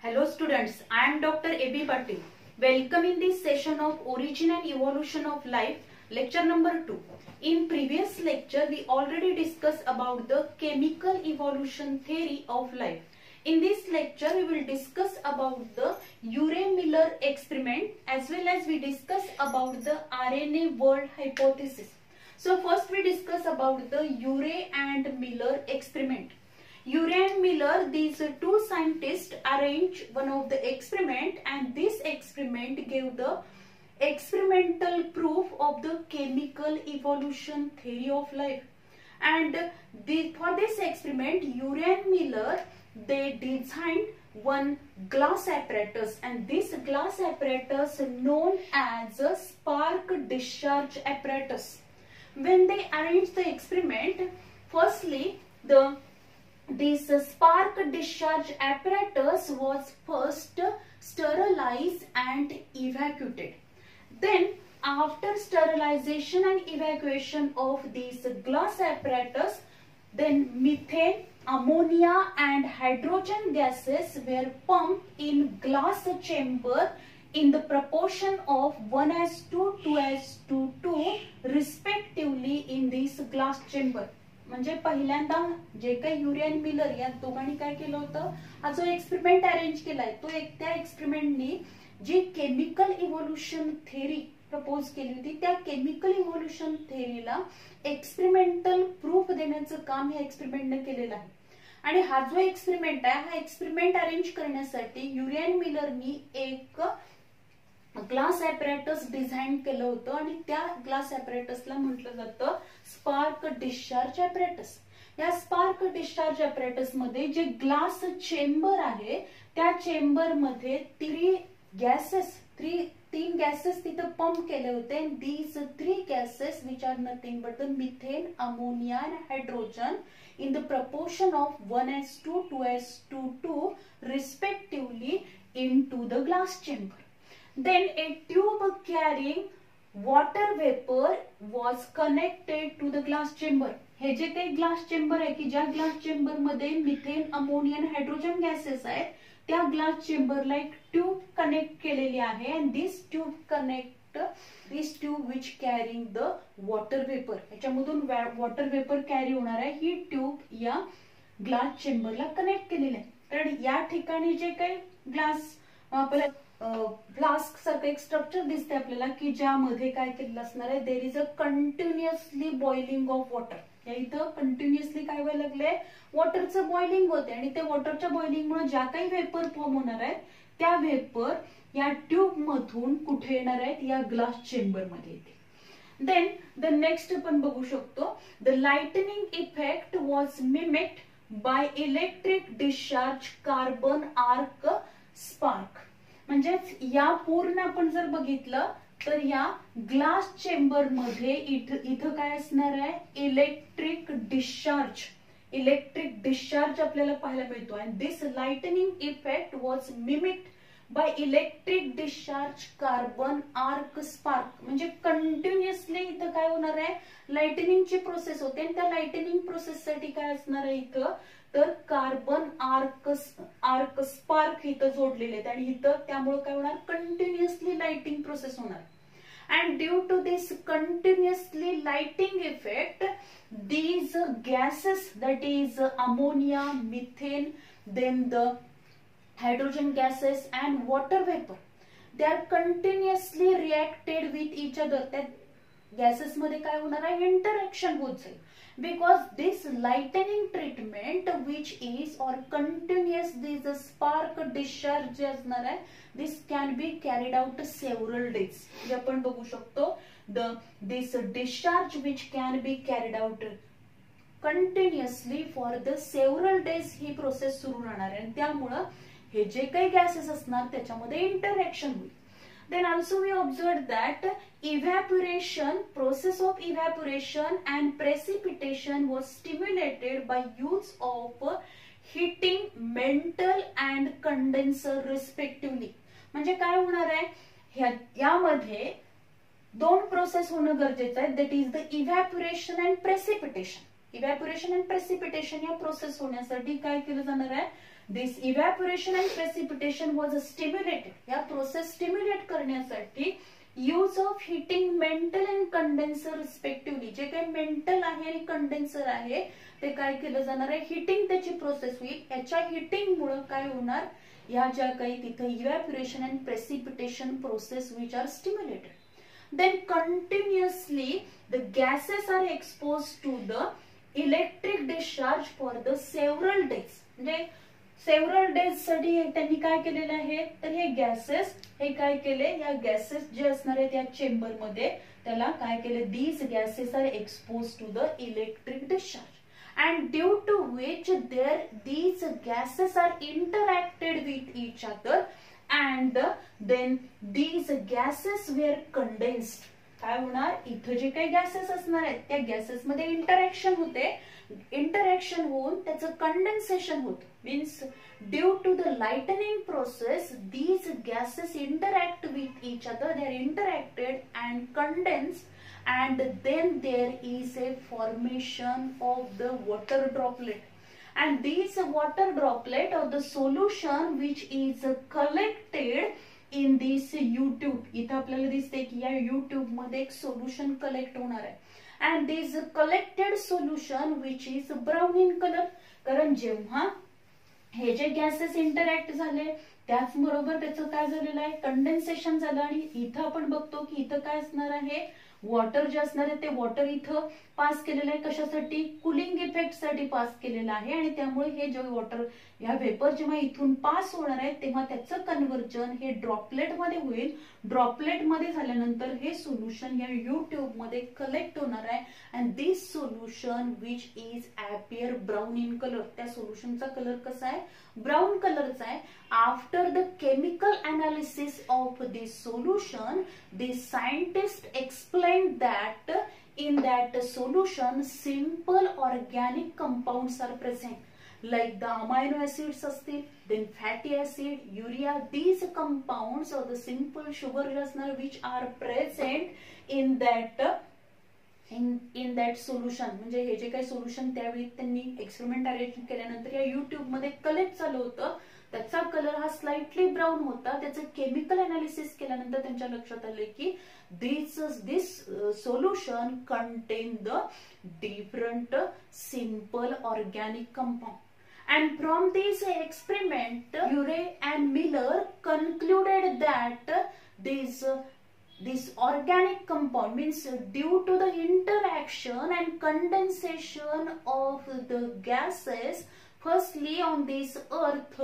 Hello students, I am Dr. A.B. Patil. Welcome in this session of Origin and Evolution of Life, lecture number 2. In previous lecture, we already discussed about the chemical evolution theory of life. In this lecture, we will discuss about the Urey-Miller experiment as well as we discuss about the RNA world hypothesis. So first we discuss about the Urey and Miller experiment. Urey and Miller, these two scientists arranged one of the experiment, and this experiment gave the experimental proof of the chemical evolution theory of life. And for this experiment, Urey and Miller, they designed one glass apparatus, and this glass apparatus known as a spark discharge apparatus. When they arranged the experiment, firstly this spark discharge apparatus was first sterilized and evacuated. Then after sterilization and evacuation of this glass apparatus, then methane, ammonia and hydrogen gases were pumped in glass chamber in the proportion of 1:2, 2:2 respectively in this glass chamber. म्हणजे पहिल्यांदा जे काही युरे आणि Miller या दोघांनी काय केलं होतं, हा जो एक्सपेरिमेंट अरेंज केलाय तो त्या एक्सपेरिमेंटनी जी केमिकल इव्होल्यूशन थेअरी प्रपोज केली होती, त्या केमिकल इव्होल्यूशन थेअरीला एक्सपेरिमेंटल प्रूफ देण्याचं काम या एक्सपेरिमेंटने केलेलं आहे. आणि हा जो एक्सपेरिमेंट आहे, हा एक्सपेरिमेंट अरेंज करण्यासाठी युरे आणि मिलरनी एक ग्लास ॲपरेटस डिझाईन केलं होतं आणि त्या ग्लास ॲपरेटसला म्हटलं जातं स्पार्क डिस्चार्ज ॲपरेटस. या स्पार्क डिस्चार्ज ॲपरेटस मध्ये जे ग्लास चेंबर आहे, त्या चेंबर मध्ये तीन गॅसेस तिथं पंप केले होते. These 3 gases which are nothing but the methane, ammonia and hydrogen in the proportion of 1:2, 2:2 respectively into the glass chamber. Then a tube carrying water vapor was connected to the glass chamber. हे जे काही glass chamber आहे की ज्या glass chamber मध्ये methane, ammonia आणि hydrogen gases आहेत, त्या ग्लास चेंबरला एक ट्यूब कनेक्ट केलेली आहे. and this tube which carrying the water vapor, याच्यामधून वॉटर वेपर कॅरी होणार आहे, ही ट्यूब या ग्लास चेंबरला कनेक्ट केलेली आहे. तर या ठिकाणी जे काही ग्लास फ्लास्क सारखं एक स्ट्रक्चर दिसते आपल्याला की ज्यामध्ये काय केलेलं असणार आहे, देर is a continuously boiling of water. या इथं कंटिन्युअसली काय व्हायला लागले, वॉटरचं बॉइलिंग होते आणि त्या वॉटरच्या बॉइलिंगमुळे ज्या काही वेपर फॉर्म होणार आहेत, त्या वेपर या ट्यूब मधून कुठे येणार आहेत, या ग्लास चेंबर मध्ये येते. देन द नेक्स्ट आपण बघू शकतो, the lightning effect was mimicked by electric discharge carbon arc spark. म्हणजेच या पूर्ण आपण जर बघितलं तर या ग्लास चेंबर मध्ये इथं काय असणार आहे, इलेक्ट्रिक डिस्चार्ज आपल्याला पाहायला मिळतो. आणि this lightning effect was mimicked by electric discharge carbon arc spark. म्हणजे कंटिन्युअसली इथं काय होणार आहे, लाइटनिंगची प्रोसेस होते आणि त्या लाइटनिंग प्रोसेस साठी काय असणार आहे इथं, तर कार्बन आर्क स्पार्क इथं जोडलेले आहेत आणि इथं त्यामुळे काय होणार, कंटिन्युअसली लाइटिंग प्रोसेस होणार. And due to this continuously lighting effect, these gases, that is ammonia, methane, then the hydrogen gases and water vapor, they are continuously reacted with each other. त्या गॅसेस मध्ये काय होणार आहे, interaction होत जाईल. because this lightning treatment which is or continuous this spark discharge जे असणार आहे, this can be carried out several days. जे आपण बघू शकतो, this discharge which can be carried out continuously for the several days he process सुरू राहणार आहे. त्यामुळे हे जे काही गॅसेस असणार त्याच्यामध्ये इंटरॅक्शन होईल. Then also we observed that process of evaporation and precipitation was stimulated by use of heating mantle and condenser respectively. म्हणजे काय होणार आहे, यामध्ये दोन प्रोसेस होणं गरजेचं आहे, that is the evaporation and precipitation. Evaporation and precipitation या प्रोसेस होण्यासाठी काय केलं जाणार आहे, this evaporation and precipitation was stimulated. या प्रोसेस स्टिम्युलेट करण्यासाठी use of heating mantle and condenser respectively. जे काही मेंटल आहे आणि कंडेन्सर आहे ते काय केलं जाणार आहे, हिटिंग त्याची प्रोसेस होईल. याच्या हिटिंगमुळे काय होणार, या ज्या काही तिथे evaporation and precipitation process which are stimulated. Then continuously the gases are exposed to the electric discharge for the several days. म्हणजे several days साठी त्यांनी काय केलेलं आहे, तर हे गॅसेस हे काय केले, या गॅसेस जे असणार आहेत या चेंबर मध्ये त्याला काय केले, these gases are exposed to the electric discharge and due to which these gases are interacted with each other and then these gases were condensed. काय होणार, इथं जे काही गॅसेस असणार आहेत त्या गॅसेस मध्ये इंटरॅक्शन होते, इंटरॅक्शन होऊन त्याचं कंडेन्सेशन होतं. Means due to the lightning process these gases interact with each other, they are interacted and condensed and then there is a formation of the water droplet. And these water droplet or the solution which is collected in this U-tube. इथं आपल्याला दिसते की या U-tube मध्ये एक solution collect होणार आहे. And this collected solution which is brown in color. कारण जेव्हा हे जे गॅसेस इंटरॅक्ट झाले त्याचबरोबर त्याचं काय झालेलं आहे, कंडेन्सेशन झालं. आणि इथं आपण बघतो की इथं काय असणार आहे, वॉटर जे असणार आहे ते वॉटर इथं पास केलेलं आहे. कशासाठी, कुलिंग इफेक्ट साठी पास केलेलं आहे. आणि त्यामुळे हे जे वॉटर या वेपर जेव्हा इथून पास होणार आहे तेव्हा त्याचं कन्व्हर्जन हे ड्रॉपलेट मध्ये होईल. ड्रॉपलेट मध्ये झाल्यानंतर हे सोल्युशन या U-tube मध्ये कलेक्ट होणार आहे. And this solution which is appear brown in colour. त्या सोल्युशनचा कलर कसा आहे, ब्राऊन कलरचा आहे. After the chemical analysis of this solution the scientist explain that in that solution simple organic compounds are present like the amino acids astil, then fatty acid, urea. These compounds or the simple sugar which are present in that solution. म्हणजे हे जे काही solution त्यावेळी त्यांनी experiment arrange केल्यानंतर या U-tube मध्ये collect झालं होतं त्याचा कलर हा स्लाइटली ब्राऊन होता. त्याचं केमिकल अनालिसिस केल्यानंतर त्यांच्या लक्षात आले की this solution contain the different simple organic compound. And from this experiment, Urey and Miller concluded that this organic compound means due to the interaction and condensation of the gases firstly on this earth,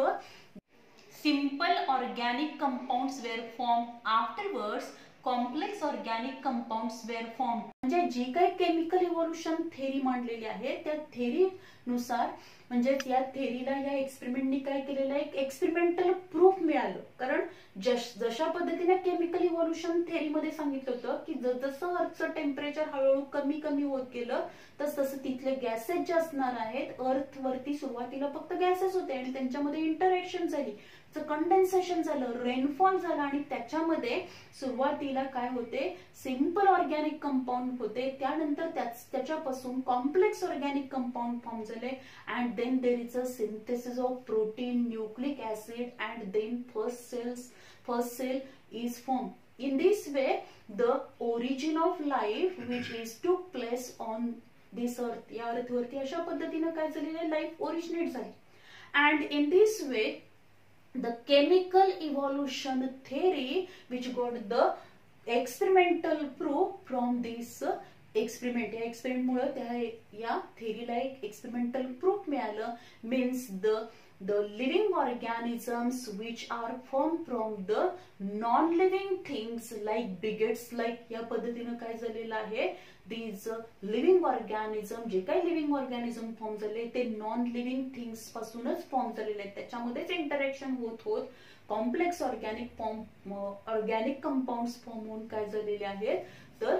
simple organic compounds were formed. Afterwards complex organic compounds were form. म्हणजे जी काही chemical evolution theory मांडलेली आहे त्या थेरीनुसार म्हणजे या थेरीला या एक्सपेरिमेंटनी काय केलेलं आहे, एक्सपेरिमेंटल प्रूफ मिळालं. कारण जशा पद्धतीने केमिकल इव्होल्युशन थेरीमध्ये सांगितलं होतं की जसं अर्थचं टेम्परेचर हळूहळू कमी कमी होत गेलं तसं तिथले गॅसेस जे असणार आहेत अर्थ वरती सुरुवातीला फक्त गॅसेस होते आणि त्यांच्यामध्ये इंटरॅक्शन झाली, कंडेन्सेशन झालं, रेनफॉल झाला आणि त्याच्यामध्ये सुरुवातीला काय होते, सिंपल ऑर्गॅनिक कंपाऊंड होते. त्यानंतर त्याच्यापासून कॉम्प्लेक्स ऑर्गॅनिक कंपाऊंड फॉर्म झाले. And then there is a synthesis of protein, nucleic acid and then first cell is form. In this way, the origin of life which is took place on this earth, या अर्थवरती अशा पद्धतीने काय झालेले life originate झाली. And in this way, the chemical evolution theory which got the experimental proof from this experiment. या experiment मुळे त्या या थेरीला एक एक्सपेरिमेंटल प्रूफ मिळालं. Means the living organisms which are formed from the non-living things like bigots, like या पद्धतीने काय झालेलं आहे, these living organism जे काही लिव्हिंग ऑर्गॅनिझम फॉर्म झाले ते नॉन लिव्हिंग थिंग्स पासूनच फॉर्म झालेले आहेत. त्याच्यामध्येच इंटरॅक्शन होत कॉम्प्लेक्स ऑर्गॅनिक कंपाऊंड्स फॉर्म होऊन काय झालेले आहेत, तर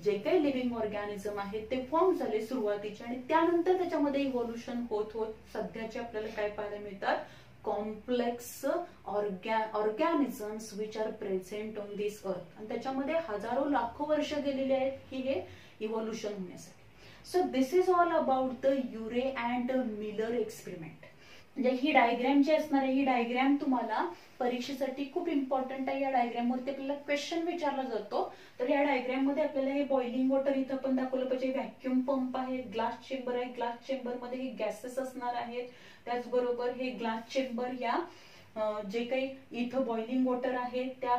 जे काही लिव्हिंग ऑर्गॅनिझम आहेत ते फॉर्म झाले सुरुवातीचे आणि त्यानंतर त्याच्यामध्ये इव्होल्युशन होत सध्याचे आपल्याला काय पाहायला मिळतात, complex organisms which are present on this earth. आणि त्याच्यामध्ये हजारो लाखो वर्ष गेलेले आहेत की हे इव्होल्युशन होण्यासाठी. So this is all about the Urey and Miller experiment. म्हणजे ही डायग्रॅम जी असणार आहे, ही डायग्रॅम तुम्हाला परीक्षेसाठी खूप इम्पॉर्टंट आहे. या डायग्रॅम वरती आपल्याला क्वेश्चन विचारला जातो. तर या डायग्रॅम मध्ये आपल्याला हे बॉइलिंग वॉटर इथं पण दाखवलं पाहिजे. व्हॅक्युम पंप आहे, ग्लास चेंबर आहे, ग्लास चेंबर मध्ये हे गॅसेस असणार आहेत. त्याचबरोबर हे ग्लास चेंबर या जे काही इथं बॉइलिंग वॉटर आहे त्या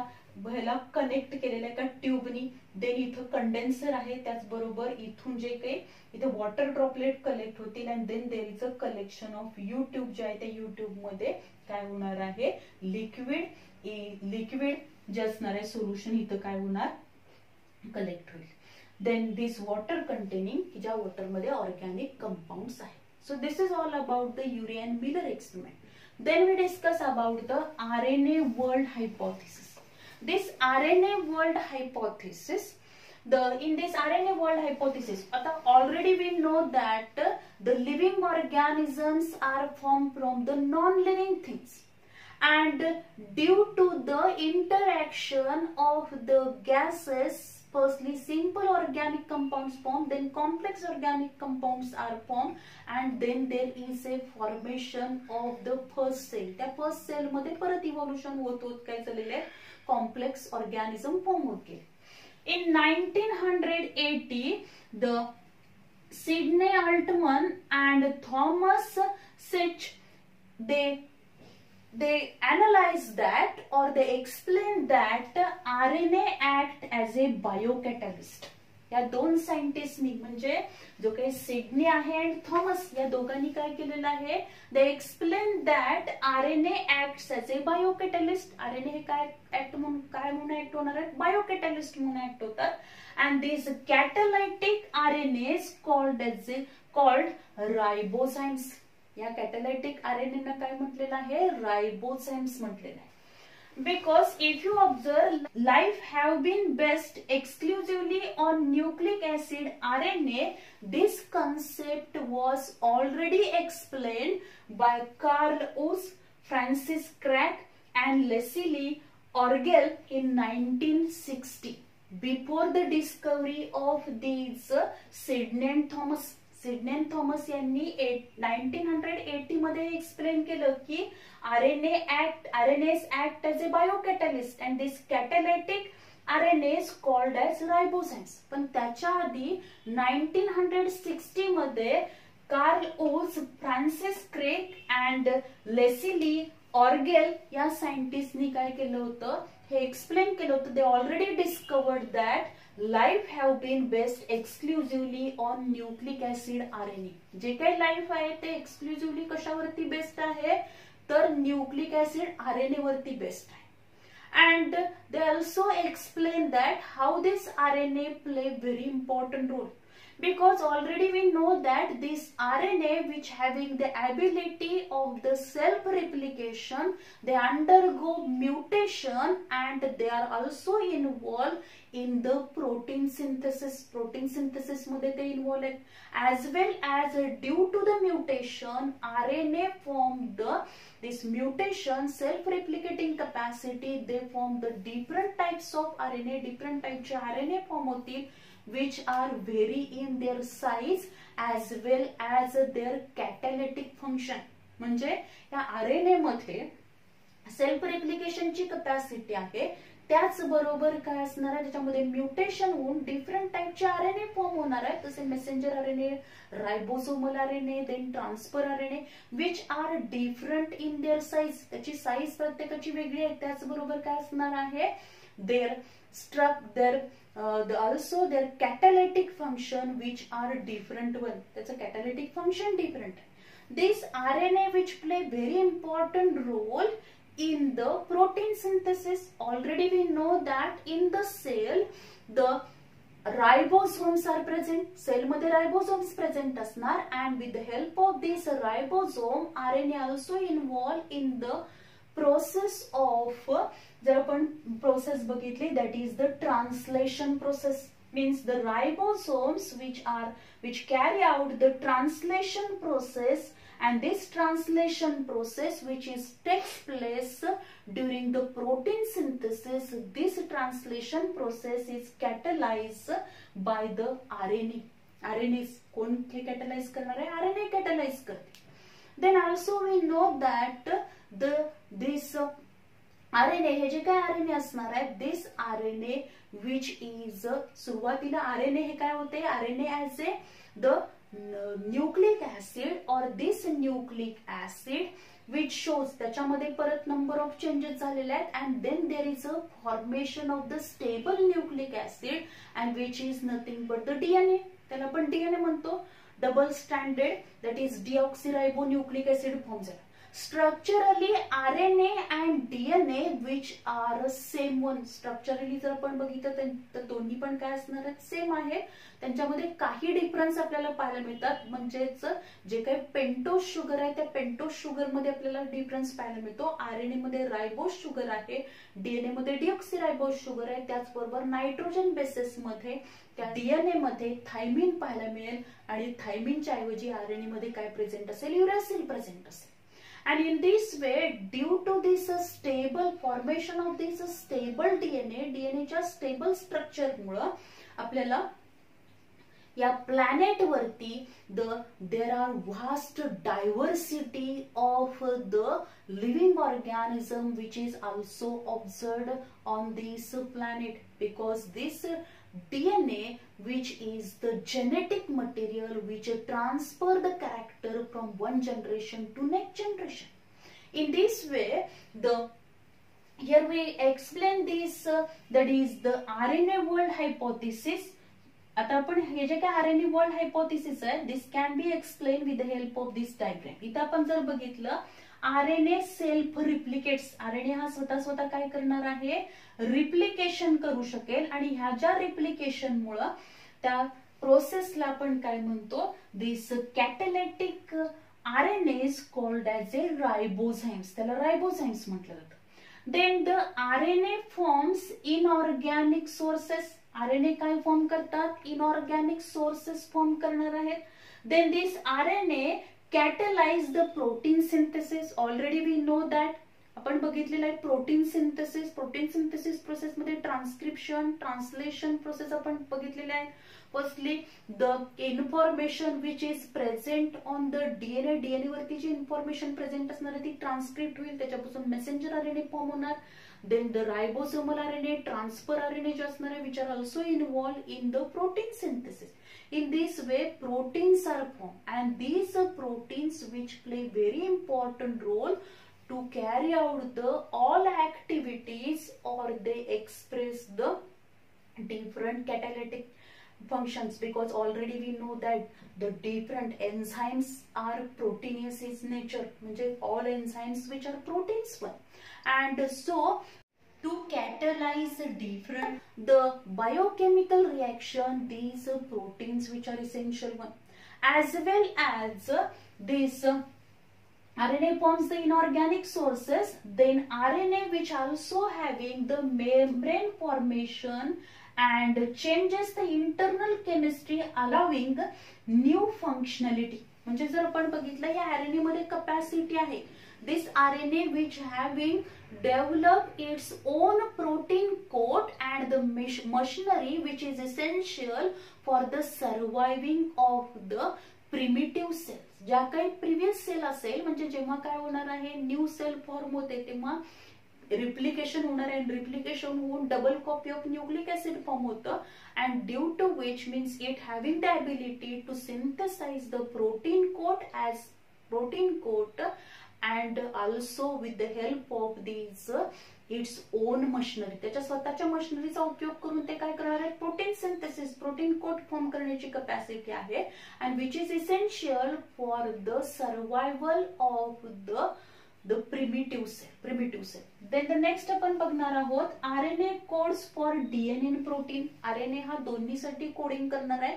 ह्याला कनेक्ट केलेल्या एका ट्यूबनी. देन इथं कंडेन्सर आहे. त्याचबरोबर इथून जे काही इथे वॉटर ड्रॉपलेट कलेक्ट होतील and then there is a collection of U tube जे आहे त्या यू ट्यूब मध्ये काय होणार आहे, लिक्विड जे असणार आहे सोल्युशन इथं काय होणार, कलेक्ट होईल. देन दिस वॉटर कंटेनिंग, ज्या वॉटर मध्ये ऑर्गॅनिक कंपाऊंड्स आहेत. So this is all about the Yuri and Miller experiment. Then we discuss about the RNA world hypothesis. This RNA world hypothesis, in this RNA world hypothesis, already we know that the living organisms are formed from the non-living things, and due to the interaction of the gases, firstly simple organic compounds form, then complex organic compounds are formed, and then there is a formation of the first cell. त्या first sale मध्ये परत evolution होत होत काय झालेले आहे, complex organism form होत गेले. In 1980 the Sidney Altman and Thomas Sich they analyze that or they explain that RNA act as a biocatalyst. या दोन सायंटिस्टनी म्हणजे जो काही सिडनी आहे आणि थॉमस या दोघांनी काय केलेलं आहे, they explain that RNA acts as a biocatalyst. RNA हे काय म्हणून ऍक्ट होणार आहे, बायोकॅटलिस्ट म्हणून ऍक्ट होतात. and these catalytic RNAs called ribozymes. या कॅटॅलायटिक RNA ना काय म्हटलेलं आहे, राइबोझाइम्स म्हटलेलं आहे. Because if you observe, life have been based exclusively on nucleic acid RNA. This concept was already explained by Carl Woese, Francis Crick and Leslie Orgel in 1960. Before the discovery of these Sidney and Thomas. Sydney and Thomas यांनी 1980 मध्ये explain केलं की RNAs act as a biocatalyst and this catalytic RNAs called as ribozymes. पण त्याच्या आधी 1960 मध्ये Carl Woese, Francis Crick and Leslie Orgel या सायंटिस्टनी काय केलं होतं, हे एक्सप्लेन केलं होतं. They already discovered that life have been based exclusively on nucleic acid RNA. जे काही लाईफ आहे ते एक्सक्लुझिव्हली कशावरती बेस्ड आहे, तर न्यूक्लिक ऍसिड RNA वरती बेस्ड आहे. And they also explain that how this RNA play very important role, because already we know that this RNA which having the ability of the self replication, they undergo mutation and they are also involved in the protein synthesis. Protein synthesis मध्ये ते involved आहेत. As well as due to the mutation, RNA form this mutation self replicating capacity, they form the different types of RNA, different types of RNA form होतील, which are vary in their size as well as their catalytic function. म्हणजे या RNA मध्ये self रेप्लिकेशनची capacity आहे, त्याचबरोबर काय असणार आहे, त्याच्यामध्ये म्युटेशन होऊन डिफरंट टाइपचे RNA फॉर्म होणार आहेत. जसे messenger RNA, ribosomal RNA, then transfer RNA, which are different in their size. त्याची साईज प्रत्येकाची वेगळी आहे. त्याचबरोबर काय असणार आहे, also their catalytic function which are different one. त्याचं catalytic function different. This RNA which play very important role in the protein synthesis. Already we know that in the cell the ribosomes are present. Cell मध्ये ribosomes present असणार, and with the help of this ribosome RNA also involved in the process of, जर आपण process बघितली, that is the translation process. Means the ribosomes which carry out the translation process, and this translation process which takes place during the protein synthesis, this translation process is catalyzed by the RNA. RNA कोण catalyze करणार आहे, RNA catalyze करते. Then also we know that this RNA, हे जे काय RNA असणार आहे, this RNA which is सुरुवातीला RNA हे काय होते, RNA as the nucleic acid or this nucleic acid which shows, त्याच्यामध्ये परत number of changes झालेले आहेत, and then there is a formation of the stable nucleic acid and which is nothing but the DNA. त्याला आपण DNA म्हणतो. Double standard that is deoxyribonucleic acid form झाला. Structurally RNA and DNA which are same one. Structurally जर आपण बघितलं तर दोन्ही पण काय असणार आहेत, सेम आहे. त्यांच्यामध्ये काही डिफरन्स आपल्याला पाहायला मिळतात. म्हणजेच जे काही पेंटोज शुगर आहे त्या पेंटोज शुगर मध्ये आपल्याला डिफरन्स पाहायला मिळतो. RNA मध्ये रायबोज शुगर आहे, DNA मध्ये डीऑक्सिरायबोज शुगर आहे. त्याचबरोबर नायट्रोजन बेसेस मध्ये त्या DNA मध्ये थायमिन पाहायला मिळेल आणि थायमिनच्या ऐवजी RNA मध्ये काय प्रेझेंट असेल, युरॅसिल प्रेझेंट असेल. And in this way, due to this stable formation of this stable DNA च्या stable structure मुळे आपल्याला या प्लॅनेट वरती there are vast diversity of the living organism which is also observed on this planet, because this DNA which is the genetic material which transfer the character from one generation to next generation. In this way, here we explain this that is the RNA world hypothesis. आता आपण हे जे काय RNA world hypothesis आहे, this can be explain with the help of this diagram. इथं आपण जर बघितलं, RNA सेल्फ रिप्लिकेट्स. RNA हा स्वतः काय करणार आहे, रिप्लिकेशन करू शकेल. आणि ह्या ज्या रिप्लिकेशन मुळे त्या प्रोसेसला आपण काय म्हणतो, this catalytic RNA is called as a ribozymes. त्याला रायबोझाइम्स म्हटलं जातं. Then the RNA forms inorganic sources. RNA काय फॉर्म करतात, इनऑर्गॅनिक सोर्सेस फॉर्म करणार आहेत. Then this RNA catalyse the protein synthesis. Already we know that, आपण बघितलेलं आहे protein synthesis. Protein synthesis process मध्ये ट्रान्सक्रिप्शन, ट्रान्सलेशन प्रोसेस आपण बघितलेले आहे. Firstly the information which is present on the DNA वरती जी इन्फॉर्मेशन प्रेझेंट असणार आहे ती ट्रान्सक्रिप्ट होईल, त्याच्यापासून मेसेंजर RNA फॉर्म होणार. Then the ribosomal RNA, transfer RNA जे असणार आहे, which are also involved in the protein synthesis. In this way, proteins are formed, and these proteins which play very important role to carry out the all activities, or they express the different catalytic functions, because already we know that the different enzymes are proteinous in nature. म्हणजे all enzymes which are proteins one. And so to catalyze the biochemical reaction, these proteins which are essential one, as well as this RNA forms the inorganic sources. Then RNA which also having the membrane formation and changes the internal chemistry, allowing new functionality. म्हणजे जर आपण बघितलं, या RNA मध्ये capacity आहे. This RNA which having developed its own protein coat and the machinery which is essential for the surviving of the primitive cells. ज्या काही previous sale असेल, म्हणजे जेव्हा काय होणार आहे, न्यू सेल फॉर्म होते तेव्हा रिप्लिकेशन होणार आहे. रिप्लिकेशन होऊन double copy of nucleic acid form होतं, and due to which means it having the ability to synthesize the protein coat as protein coat, and also with the help of these its own machinery. त्याच्या स्वतःच्या मशिनरीचा उपयोग करून ते काय करणार आहेत, protein synthesis, protein coat form करण्याची capacity आहे, and which is essential for the survival of the primitive cell. Then the next आपण बघणार आहोत, RNA codes for DNA and protein. RNA हा दोन्हीसाठी कोडिंग करणार आहे,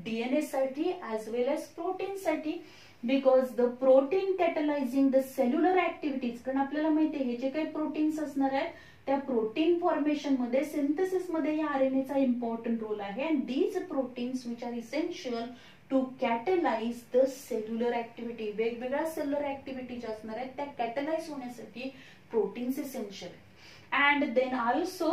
DNA साठी as well as protein साठी. Because the protein catalyzing the cellular activities, कारण आपल्याला माहिती आहे हे जे काही प्रोटीन्स असणार आहेत त्या प्रोटीन फॉर्मेशन मध्ये, सिंथेसिस मध्ये या RNA चा इम्पॉर्टंट रोल आहे. And these proteins which are essential to catalyse the cellular activity. वेगवेगळ्या सेल्युलर ऍक्टिव्हिटी ज्या असणार आहेत त्या कॅटलाइज होण्यासाठी प्रोटीन्स इसेन्शियल आहे. And then also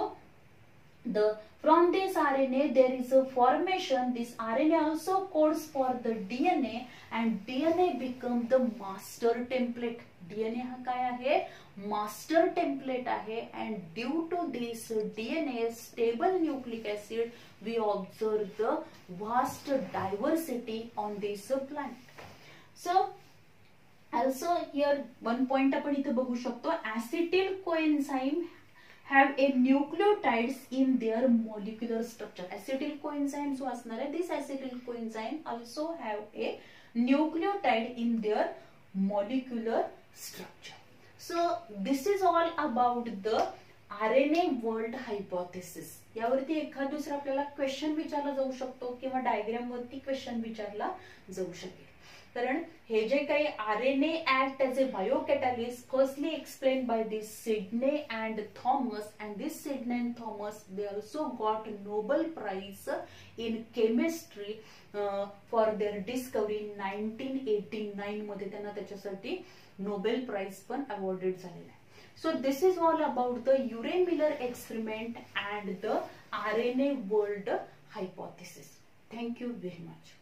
From this RNA there is a formation. This RNA also codes for the DNA and DNA become the master template. DNA हा काय आहे, master template आहे. And due to this DNA stable nucleic acid, we observe the vast diversity on this plant. So also here one point आपण इथे बघू शकतो, acetyl coenzyme have a nucleotides in their molecular structure. Acetyl coenzyme जो असणार आहे, this acetyl coenzyme also have a nucleotide in their molecular structure. So this is all about the RNA world hypothesis. यावरती एखाद दुसरा आपल्याला question विचारला जाऊ शकतो किंवा डायग्राम वरती क्वेश्चन विचारला जाऊ शकेल. कारण हे जे काही RNA act as a biocatalyst firstly explained by this Sidney and Thomas, and this Sidney and Thomas they also got Nobel Prize in chemistry for their discovery in 1989 मध्ये त्यांना त्याच्यासाठी नोबेल प्राइज पण अवॉर्डेड झालेला आहे. So this is all about the Urey-Miller experiment and the RNA world hypothesis. Thank you very much.